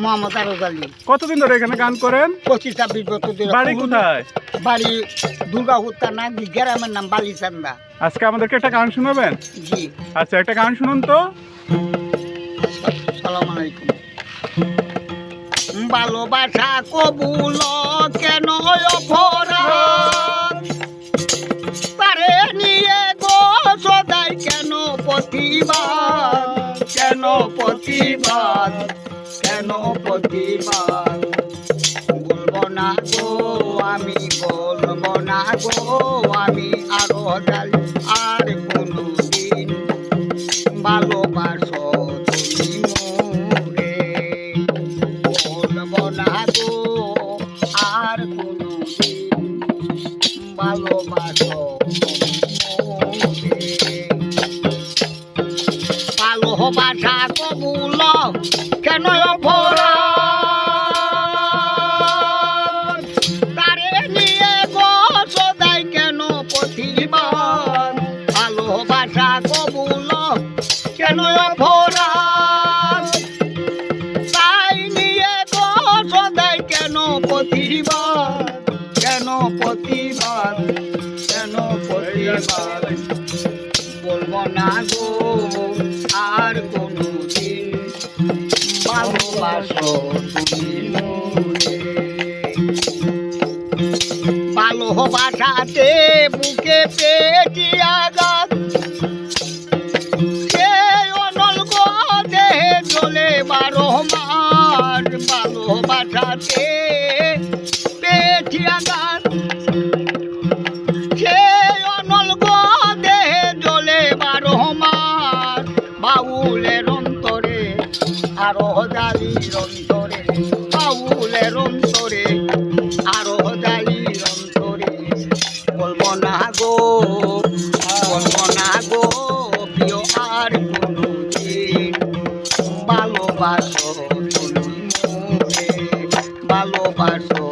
মোহাম্মদ আরজ আলী। কতদিন ধরে এখানে গান করেন? 25-26 বছর ধরে। বাড়ি কোথায়? বাড়ি দুর্গাপুর, তার নাকি গ্রামের নাম বালিচান্দা। আজকে আমাদেরকে একটা গান শোনাবেন? জি। আচ্ছা, একটা গান শুনুন তো। সালাম আলাইকুম। ভালোবাসা কবুল কেন অপরাধ, তারে নিয়ে গো সদাই কেন প্রতিবাদ, কেন প্রতিবাদ, কেন প্রতিবাদ। বলবো না গো আমি, বলবো না গো আমি আরো জাল আর কোনদিন ভালোবাসো তুমি মোরে। বলবো না গো আর কোনদিন ভালোবাসো তুমি মোরে। ভালোবাসা কবুল কেন অপরাধ, তারে নিয়ে গো সদাই কেন প্রতিবাদ। ভালোবাসা কবুল কেন অপরাধ, তাই নিয়ে গো সদাই কেন প্রতিবাদ, কেন প্রতিবাদ, কেন প্রতিবাদ। বলবো না গো আর কোনদিন ভালোবাসো তুমি মোরে। ভালোবাসাতে বুকে পেটি আঘাত, সে অনল গো দেহে চলে 12 মাস। ভালোবাসাতে পেটি আঘাত, সে অনল গো দেহে জ্বলে 12 মাস। বাউলের অন্তরে আরো জালির অন্তরে, বাউলের অন্তরে আরো জালির অন্তরে। বলবো না গো, বলবো না গো প্রিয় আর কোনদিন ভালোবাসো তুমি মোরে, ভালোবাসো